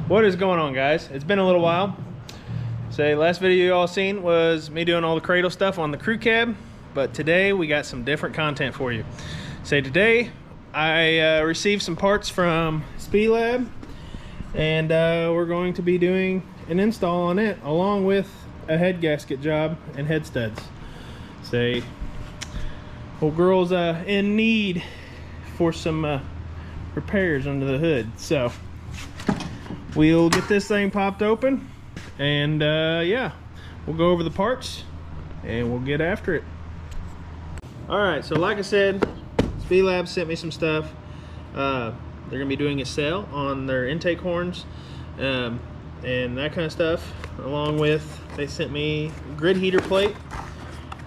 What is going on, guys? It's been a little while. Last video you all seen was me doing all the cradle stuff on the crew cab, but today we got some different content for you. Today I received some parts from Spelab, and we're going to be doing an install on it along with a head gasket job and head studs. Old girl's in need for some repairs under the hood, so we'll get this thing popped open and yeah, we'll go over the parts and we'll get after it. Alright, so like I said, Spelab sent me some stuff. They're gonna be doing a sale on their intake horns and that kind of stuff, along with they sent me grid heater plate.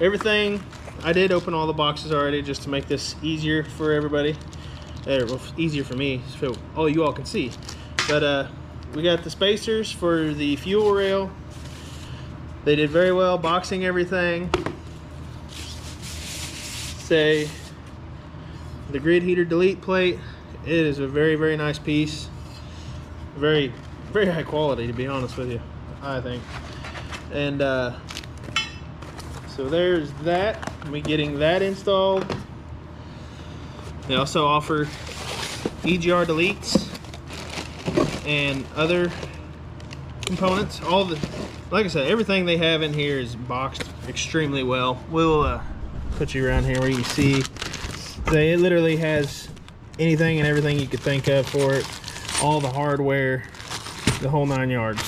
Everything, I did open all the boxes already just to make this easier for everybody, well, easier for me so you all can see. But we got the spacers for the fuel rail. They did very well boxing everything. The grid heater delete plate, it is a very nice piece. Very high quality, to be honest with you, I think. And so there's that. We're getting that installed. They also offer EGR deletes and other components. Like I said, everything they have in here is boxed extremely well. We'll put you around here where you can see it literally has anything and everything you could think of for it. All the hardware, the whole 9 yards.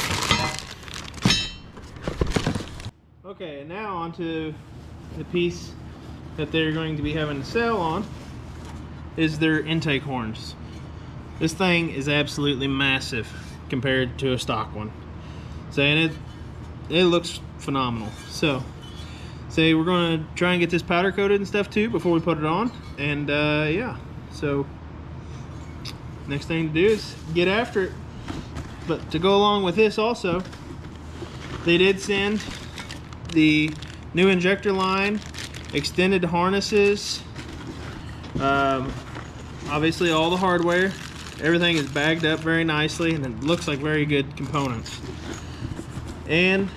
Okay, now onto the piece that they're going to be having to sell on is their intake horns. This thing is absolutely massive compared to a stock one. And it looks phenomenal. So we're going to try and get this powder coated and stuff too before we put it on. And yeah, so next thing to do is get after it. But to go along with this also, they did send the new injector line, extended harnesses, obviously all the hardware. Everything is bagged up very nicely and it looks like very good components. And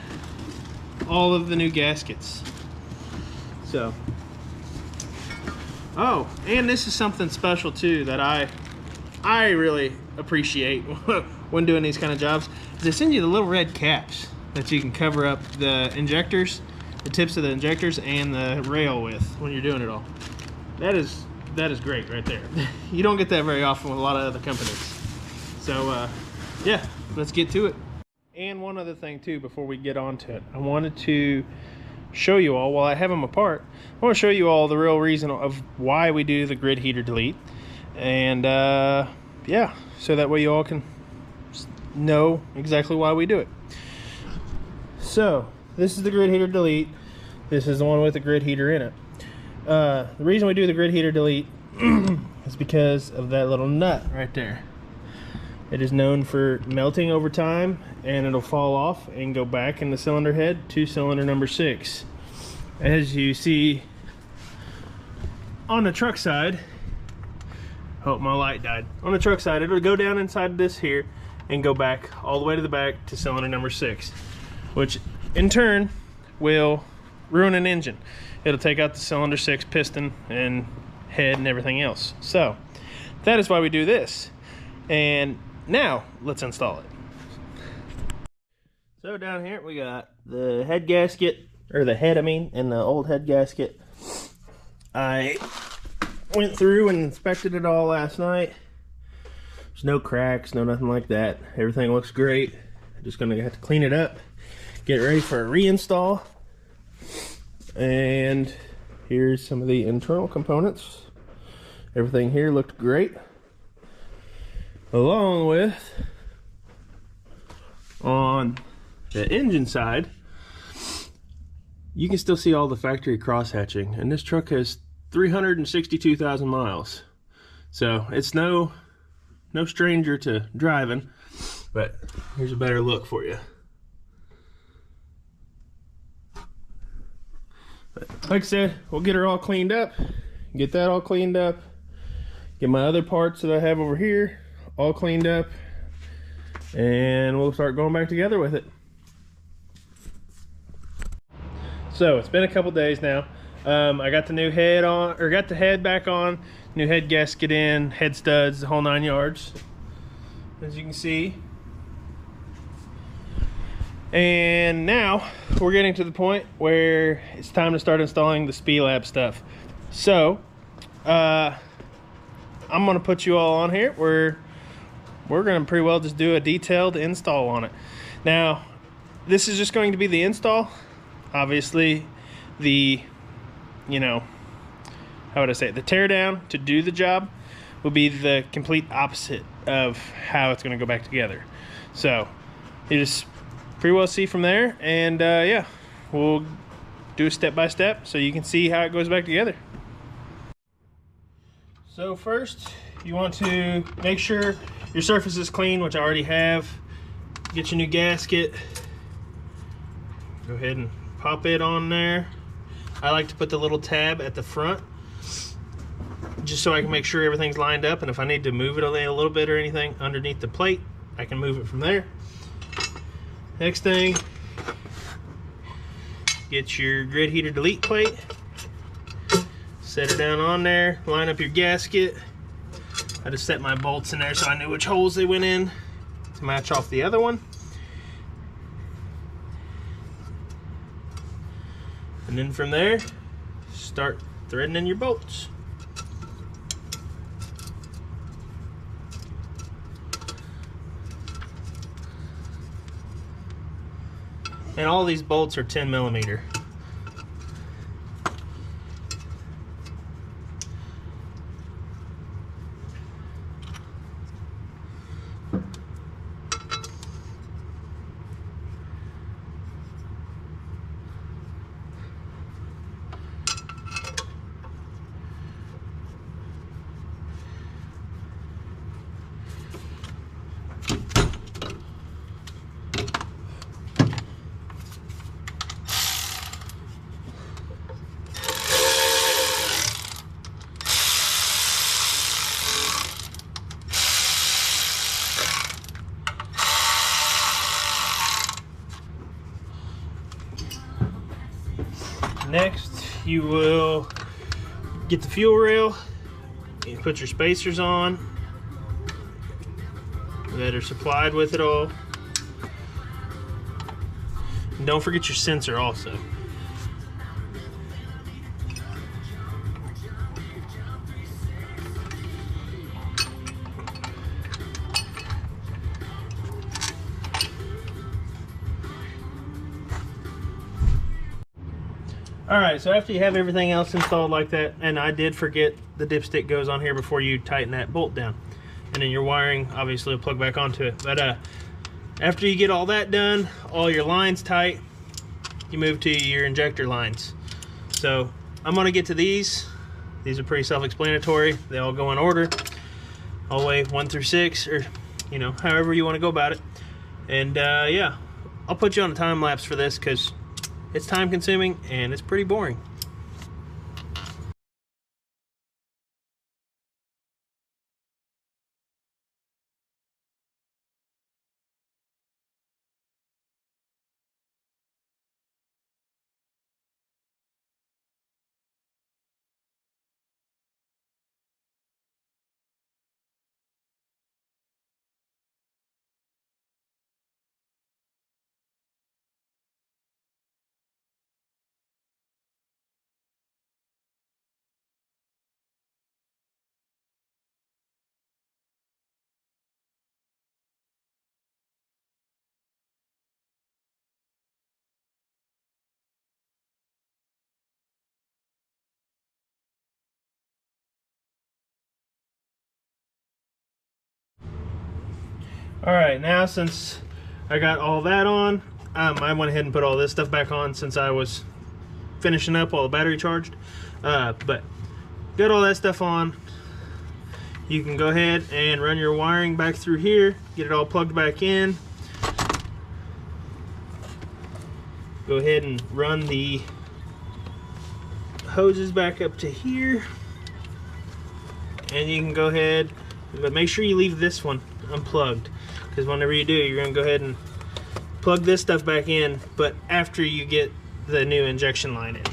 all of the new gaskets. Oh, and this is something special too that I really appreciate when doing these kind of jobs. Is they send you the little red caps that you can cover up the injectors, the tips of the injectors and the rail with when you're doing it all. That is great right there. You don't get that very often with a lot of other companies. So yeah, let's get to it. And one other thing too before we get on to it, I wanted to show you all, while I have them apart, I want to show you all the real reason of why we do the grid heater delete. And yeah, so that way you all can know exactly why we do it. So this is the grid heater delete. This is the one with the grid heater in it. The reason we do the grid heater delete is because of that little nut right there. It is known for melting over time and it'll fall off and go back in the cylinder head to cylinder number 6. As you see on the truck side, oh, my light died. On the truck side, it'll go down inside this here and go back all the way to the back to cylinder number 6, which in turn will ruin an engine. It'll take out the cylinder 6 piston and head and everything else. So that is why we do this. And now let's install it. So down here we got the head gasket, or the head I mean, and the old head gasket. I went through and inspected it all last night. There's no cracks, no nothing like that. Everything looks great. I'm just gonna have to clean it up, get ready for a reinstall. And here's some of the internal components. Everything here looked great. Along with, on the engine side, you can still see all the factory cross hatching, and this truck has 362,000 miles. So it's no stranger to driving, but here's a better look for you. But like I said, we'll get her all cleaned up, get that all cleaned up, get my other parts that I have over here all cleaned up, and we'll start going back together with it. So it's been a couple days now. I got the new head on, or got the head back on, new head gasket in, head studs, the whole 9 yards, as you can see. And now we're getting to the point where it's time to start installing the Spelab stuff. So I'm gonna put you all on here. We're gonna pretty well just do a detailed install on it. Now, this is just going to be the install. Obviously, the, you know, how would I say it? The teardown to do the job will be the complete opposite of how it's going to go back together. So you just pretty well see from there, and yeah, we'll do it step by step so you can see how it goes back together. So first, you want to make sure your surface is clean, which I already have. Get your new gasket. Go ahead and pop it on there. I like to put the little tab at the front just so I can make sure everything's lined up, and if I need to move it a little bit or anything underneath the plate, I can move it from there. Next thing, get your grid heater delete plate, set it down on there, line up your gasket. I just set my bolts in there so I knew which holes they went in to match off the other one. And then from there, start threading in your bolts. And all these bolts are 10 millimeter. Next, you will get the fuel rail, you put your spacers on that are supplied with it all. And don't forget your sensor also. Alright, so after you have everything else installed like that, and I did forget the dipstick goes on here before you tighten that bolt down. And then your wiring obviously will plug back onto it. But after you get all that done, all your lines tight, you move to your injector lines. So I'm going to get to these. These are pretty self-explanatory. They all go in order, all the way 1 through 6, or you know, however you want to go about it. And yeah, I'll put you on a time lapse for this because it's time consuming and it's pretty boring. Alright, now since I got all that on, I went ahead and put all this stuff back on since I was finishing up while the battery charged. But got all that stuff on. You can go ahead and run your wiring back through here, get it all plugged back in. Go ahead and run the hoses back up to here. And you can go ahead, but make sure you leave this one unplugged. because whenever you do, you're going to go ahead and plug this stuff back in, but after you get the new injection line in.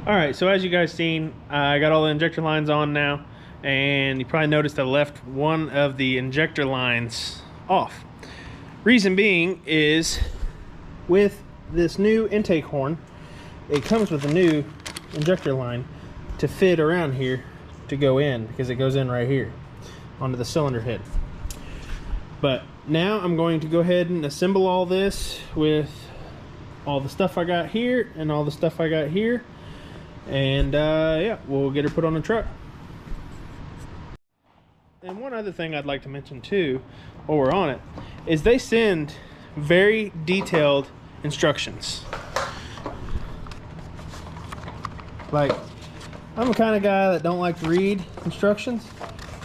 Alright, so as you guys seen, I got all the injector lines on now, and you probably noticed I left one of the injector lines off. Reason being is, with this new intake horn, it comes with a new injector line to fit around here to go in, because it goes in right here onto the cylinder head. But now I'm going to go ahead and assemble all this with all the stuff I got here and all the stuff I got here. And yeah, we'll get her put on the truck. And one other thing I'd like to mention too, while we're on it, is they send very detailed instructions. Like, I'm the kind of guy that don't like to read instructions,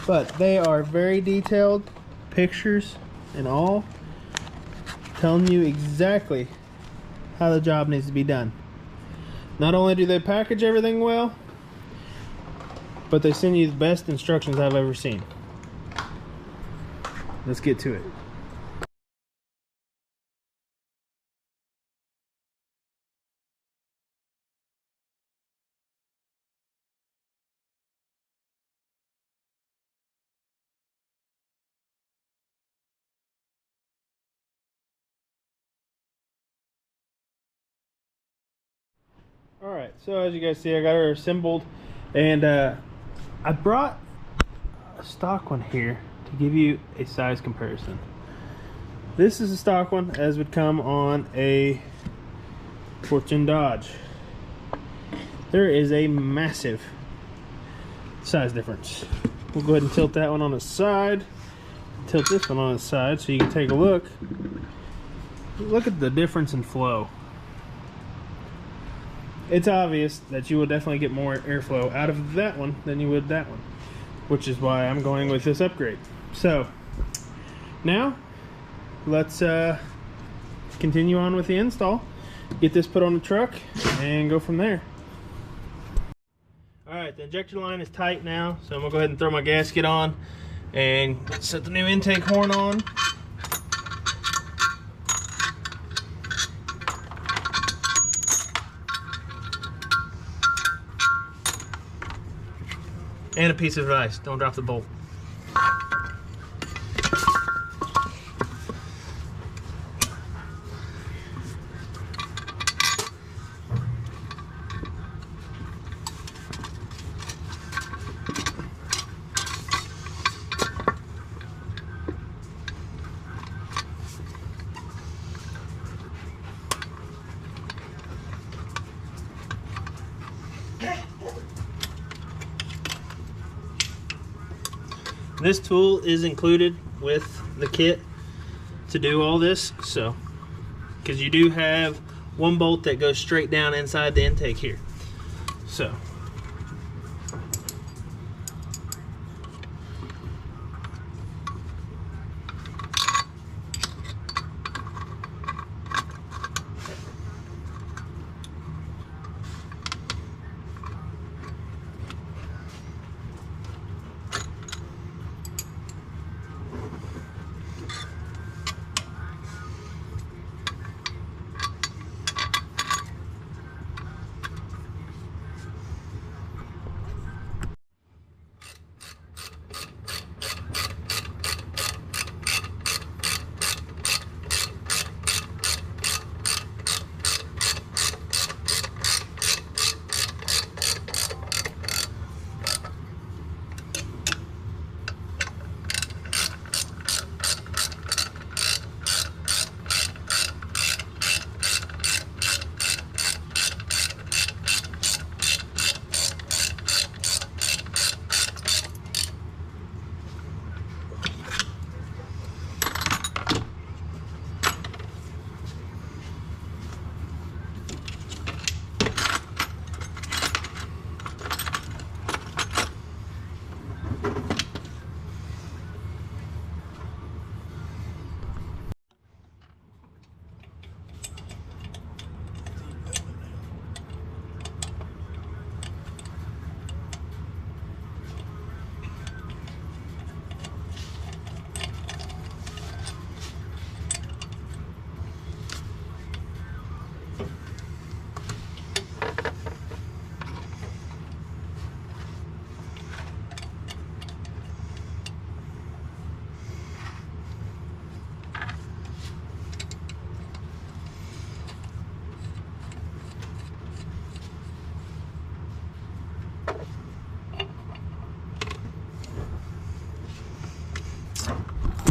but they are very detailed, pictures and all, telling you exactly how the job needs to be done. Not only do they package everything well, but they send you the best instructions I've ever seen. Let's get to it. Alright, so as you guys see, I got her assembled, and I brought a stock one here to give you a size comparison. This is a stock one, as would come on a Fortune Dodge. There is a massive size difference. We'll go ahead and tilt that one on the side, tilt this one on the side so you can take a look. Look at the difference in flow. It's obvious that you will definitely get more airflow out of that one than you would that one, which is why I'm going with this upgrade. So now let's continue on with the install, get this put on the truck, and go from there. Alright, the injector line is tight now, so I'm gonna go ahead and throw my gasket on and set the new intake horn on. And a piece of advice, don't drop the bolt. This tool is included with the kit to do all this, so because you do have one bolt that goes straight down inside the intake here. So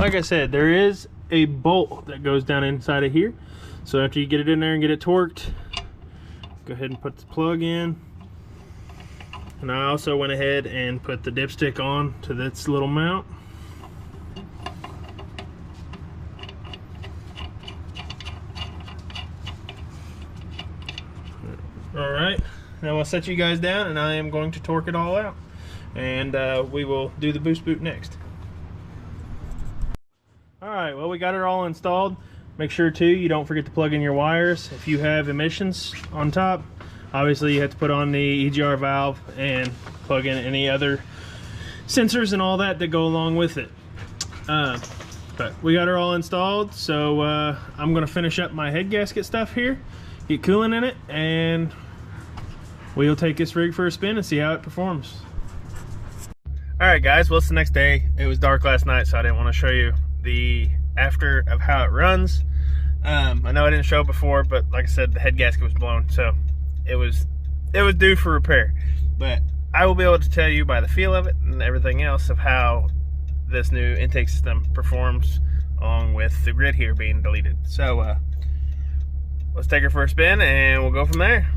like I said, there is a bolt that goes down inside of here. So after you get it in there and get it torqued, go ahead and put the plug in. And I also went ahead and put the dipstick on to this little mount. All right, now I'll set you guys down and I am going to torque it all out. And we will do the boost boot next. All right, well, we got it all installed. Make sure too, you don't forget to plug in your wires. If you have emissions on top, obviously you have to put on the EGR valve and plug in any other sensors and all that go along with it. But we got her all installed, so I'm gonna finish up my head gasket stuff here, get coolant in it, and we'll take this rig for a spin and see how it performs. All right, guys, well, it's the next day. It was dark last night, so I didn't want to show you the after of how it runs. I know I didn't show it before, but like I said, the head gasket was blown, so it was due for repair. But I will be able to tell you by the feel of it and everything else of how this new intake system performs, along with the grid here being deleted. So let's take her for a spin and we'll go from there.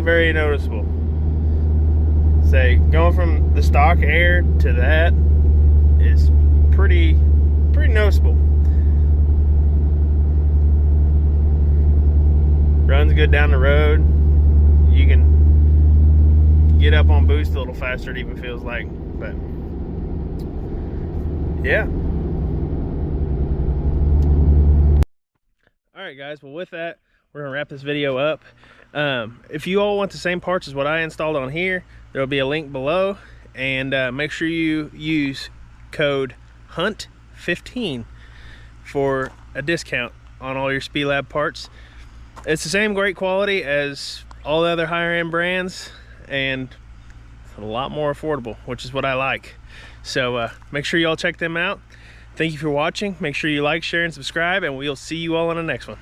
Very noticeable. Say, going from the stock air to that is pretty noticeable. Runs good down the road. You can get up on boost a little faster, it even feels like. But yeah. Alright guys, well, with that, we're gonna wrap this video up. If you all want the same parts as what I installed on here, there will be a link below, and make sure you use code HUNT15 for a discount on all your Spelab parts. It's the same great quality as all the other higher end brands, and a lot more affordable, which is what I like. So make sure you all check them out. Thank you for watching. Make sure you like, share, and subscribe, and we'll see you all on the next one.